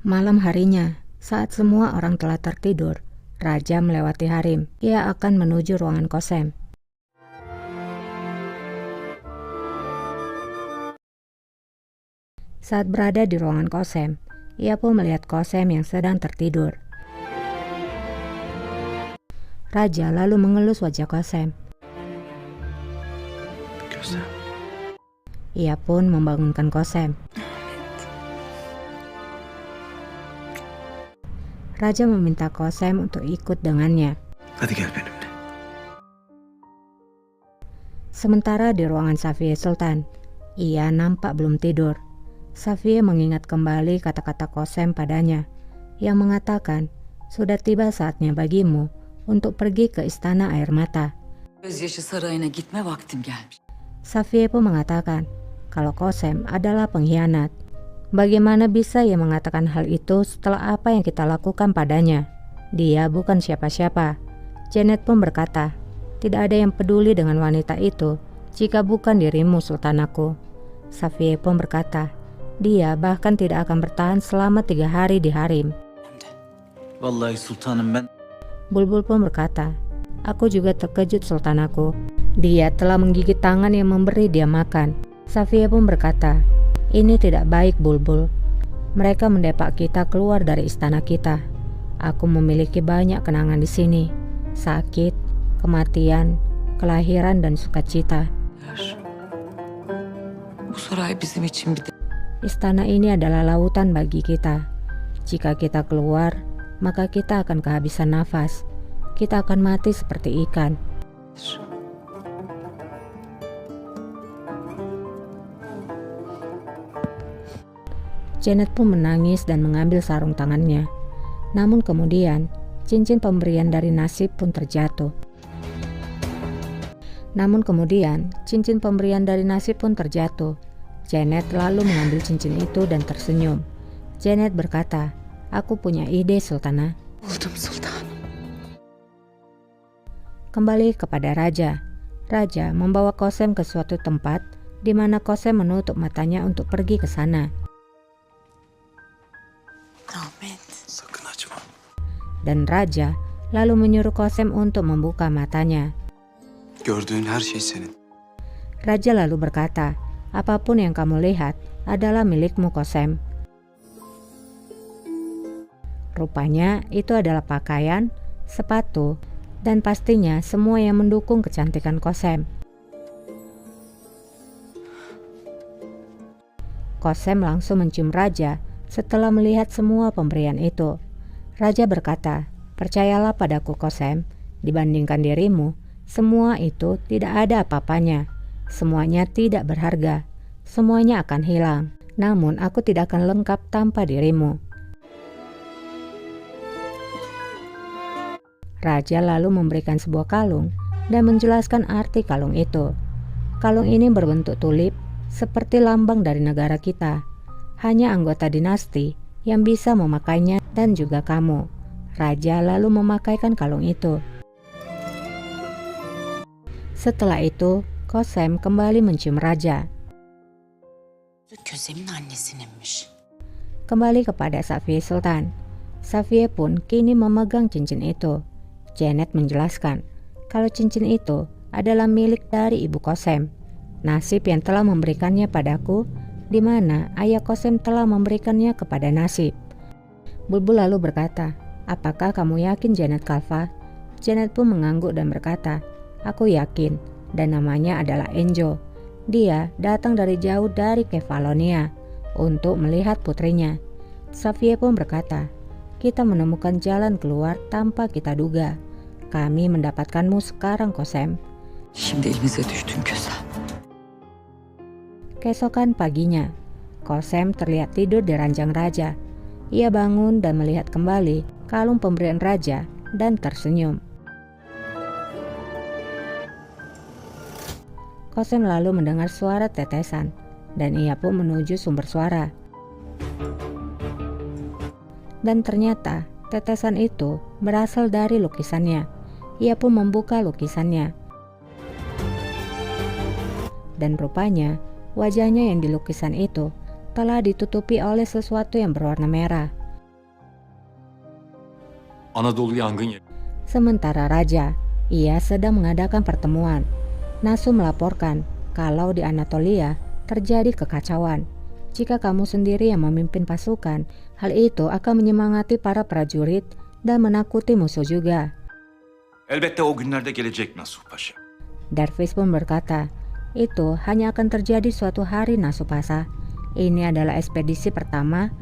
Malam harinya, saat semua orang telah tertidur, Raja melewati harem. Ia akan menuju ruangan Qasem. Saat berada di ruangan Qasem, ia pun melihat Qasem yang sedang tertidur. Raja lalu mengelus wajah Qasem. Ia pun membangunkan Qasem. Raja meminta Qasem untuk ikut dengannya. Hadi gel benimle. Sementara di ruangan Safiye Sultan, ia nampak belum tidur. Safiye mengingat kembali kata-kata Qasem padanya, yang mengatakan, sudah tiba saatnya bagimu untuk pergi ke istana air mata. Gözyaşı sarayına gitme vaktim gelmiş. Safiye pun mengatakan, kalau Qasem adalah pengkhianat. Bagaimana bisa ia mengatakan hal itu setelah apa yang kita lakukan padanya? Dia bukan siapa-siapa. Janet pun berkata, tidak ada yang peduli dengan wanita itu jika bukan dirimu sultanaku. Safiye pun berkata, dia bahkan tidak akan bertahan selama 3 hari di harem. Vallahi sultanım ben. Bulbul pun berkata, aku juga terkejut sultanaku. Dia telah menggigit tangan yang memberi dia makan. Safiye pun berkata, ini tidak baik Bulbul. Mereka mendepak kita keluar dari istana kita. Aku memiliki banyak kenangan di sini. Sakit, kematian, kelahiran dan sukacita. Bu saray bizim için bir Istana ini adalah lautan bagi kita. Jika kita keluar, maka kita akan kehabisan nafas. Kita akan mati seperti ikan. Janet pun menangis dan mengambil sarung tangannya. Namun kemudian, cincin pemberian dari nasib pun terjatuh. Janet lalu mengambil cincin itu dan tersenyum. Janet berkata, aku punya ide sultana. buldum sultan. Kembali kepada Raja. Raja membawa Qasem ke suatu tempat di mana Qasem menutup matanya untuk pergi ke sana. Ahmet. Sakın açma. Dan Raja lalu menyuruh Qasem untuk membuka matanya. Gördüğün her şey senin. Raja lalu berkata, apapun yang kamu lihat adalah milikmu Qasem. Rupanya itu adalah pakaian, sepatu, dan pastinya semua yang mendukung kecantikan Qasem. Qasem langsung mencium Raja setelah melihat semua pemberian itu. Raja berkata, percayalah padaku Qasem, dibandingkan dirimu, semua itu tidak ada apa-apanya. Semuanya tidak berharga. Semuanya akan hilang. Namun aku tidak akan lengkap tanpa dirimu. Raja lalu memberikan sebuah kalung dan menjelaskan arti kalung itu. Kalung ini berbentuk tulip seperti lambang dari negara kita. Hanya anggota dinasti yang bisa memakainya dan juga kamu. Raja lalu memakaikan kalung itu. Setelah itu, Qasem kembali mencium Raja. Kösem'in annesininmiş. Kembali kepada Safiye Sultan. Safiye pun kini memegang cincin itu. Janet menjelaskan kalau cincin itu adalah milik dari ibu Qasem. Nasib yang telah memberikannya padaku, di mana ayah Qasem telah memberikannya kepada Nasib. Bulbul lalu berkata, apakah kamu yakin Janet Khalfa? Janet pun mengangguk dan berkata, aku yakin, dan namanya adalah Enjo. Dia datang dari jauh dari Kefalonia untuk melihat putrinya. Safiye pun berkata, kita menemukan jalan keluar tanpa kita duga. Kami mendapatkanmu sekarang Qasem. Şimdi elimize düştün Kösem. Keesokan paginya, Qasem terlihat tidur di ranjang Raja. Ia bangun dan melihat kembali kalung pemberian Raja dan tersenyum. Qasem lalu mendengar suara tetesan dan ia pun menuju sumber suara. Dan ternyata tetesan itu berasal dari lukisannya. Ia pun membuka lukisannya. Dan rupanya wajahnya yang di lukisan itu telah ditutupi oleh sesuatu yang berwarna merah. Anadolu yangın yeri. Sementara raja, ia sedang mengadakan pertemuan. Nasu melaporkan kalau di Anatolia terjadi kekacauan. Jika kamu sendiri yang memimpin pasukan, hal itu akan menyemangati para prajurit dan menakuti musuh juga. Elbette o günlerde gelecek Nasuh Paşa. Darvis pun berkata, itu hanya akan terjadi suatu hari Nasupasa. Ini adalah ekspedisi pertama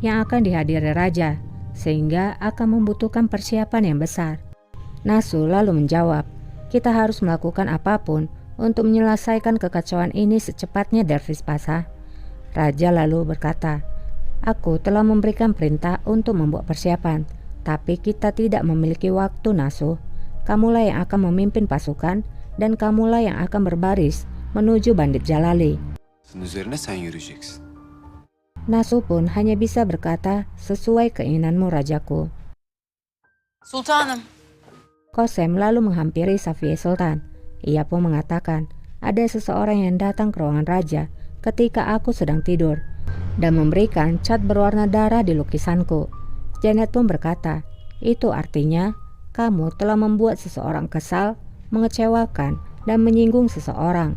yang akan dihadiri raja, sehingga akan membutuhkan persiapan yang besar. Nasu lalu menjawab, kita harus melakukan apapun untuk menyelesaikan kekacauan ini secepatnya Darvis Pasa. Raja lalu berkata, aku telah memberikan perintah untuk membuat persiapan, tapi kita tidak memiliki waktu Nasu. Kamulah yang akan memimpin pasukan dan kamulah yang akan berbaris menuju Bandit Jalali. Üzerine sen yürüyeceksin. Nasu pun hanya bisa berkata, sesuai keinginanmu rajaku. Sultanım. Kosem lalu menghampiri Safiye Sultan. Ia pun mengatakan, ada seseorang yang datang ke ruangan raja ketika aku sedang tidur dan memberikan cat berwarna darah di lukisanku. Janet pun berkata, itu artinya kamu telah membuat seseorang kesal, mengecewakan, dan menyinggung seseorang.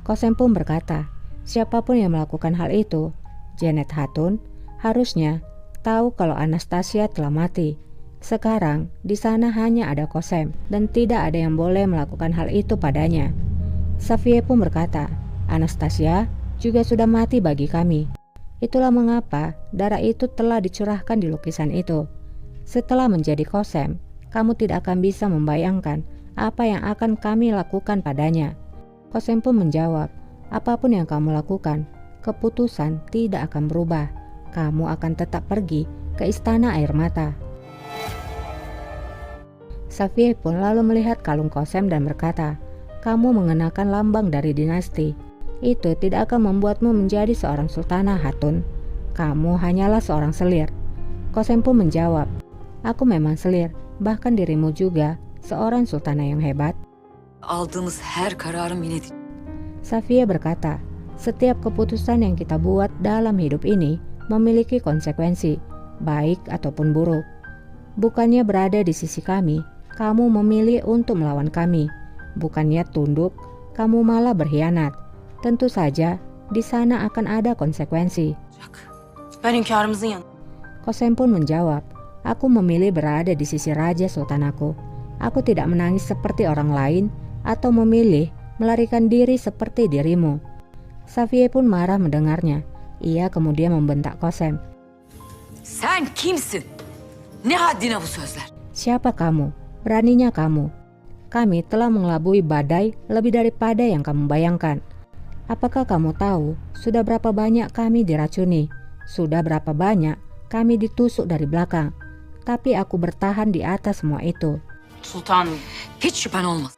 Kosem pun berkata, siapapun yang melakukan hal itu, Janet Hatun, harusnya tahu kalau Anastasia telah mati. Sekarang di sana hanya ada Kosem dan tidak ada yang boleh melakukan hal itu padanya. Safiye pun berkata, Anastasia juga sudah mati bagi kami. Itulah mengapa darah itu telah dicurahkan di lukisan itu. Setelah menjadi Kosem, kamu tidak akan bisa membayangkan apa yang akan kami lakukan padanya. Kosem pun menjawab, apapun yang kamu lakukan, keputusan tidak akan berubah. Kamu akan tetap pergi ke istana air mata. Safiye pun lalu melihat kalung Kosem dan berkata, kamu mengenakan lambang dari dinasti. Itu tidak akan membuatmu menjadi seorang sultanah Hatun. Kamu hanyalah seorang selir. Kosem pun menjawab, aku memang selir, bahkan dirimu juga seorang sultanah yang hebat. Aldığımız her kararın minnet. Safiye berkata, setiap keputusan yang kita buat dalam hidup ini memiliki konsekuensi, baik ataupun buruk. Bukannya berada di sisi kami, kamu memilih untuk melawan kami. Bukannya tunduk, kamu malah berkhianat. Tentu saja, di sana akan ada konsekuensi. Ben hünkârımızın yanında. Kosem pun menjawab, aku memilih berada di sisi raja sultanku. Aku tidak menangis seperti orang lain atau memilih melarikan diri seperti dirimu. Safiye pun marah mendengarnya. Ia kemudian membentak Kosem. Sen kimsin? Ne haddine bu sözler? Siapa kamu? Beraninya kamu. Kami telah mengelabui badai lebih daripada yang kamu bayangkan. Apakah kamu tahu sudah berapa banyak kami diracuni? Sudah berapa banyak kami ditusuk dari belakang? Tapi aku bertahan di atas semua itu. Sultanım. Hiç şüphen olmaz.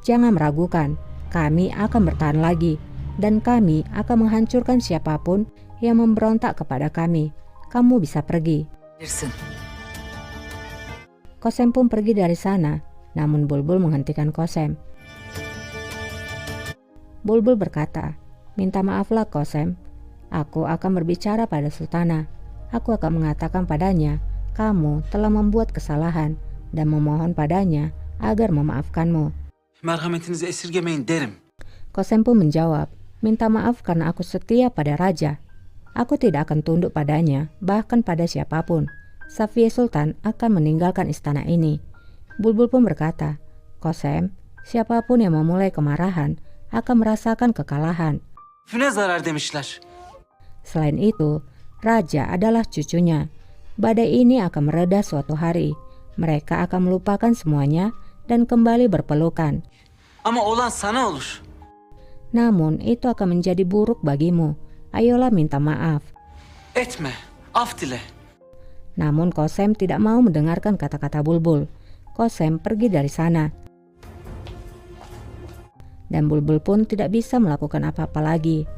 Jangan meragukan, kami akan bertahan lagi. Dan kami akan menghancurkan siapapun yang memberontak kepada kami. Kamu bisa pergi. Bilirsin. Kosem pun pergi dari sana, namun Bulbul menghentikan Kosem. Bulbul berkata, minta maaflah Kosem, aku akan berbicara pada Sultanah. Aku akan mengatakan padanya, kamu telah membuat kesalahan dan memohon padanya agar memaafkanmu. Merhametinizi esirgemeyin derim. Kosem pun menjawab, minta maaf karena aku setia pada raja. Aku tidak akan tunduk padanya, bahkan pada siapapun. Safiye Sultan akan meninggalkan istana ini. Bulbul pun berkata, Kosem, siapapun yang memulai kemarahan akan merasakan kekalahan. Füne zarar demişler. Selain itu, raja adalah cucunya. Badai ini akan mereda suatu hari. Mereka akan melupakan semuanya dan kembali berpelukan. Ama olan sana olur. Namun itu akan menjadi buruk bagimu. Ayolah minta maaf. Etme, af dile. Namun Kosem tidak mau mendengarkan kata-kata Bulbul. Kosem pergi dari sana. Dan Bulbul pun tidak bisa melakukan apa-apa lagi.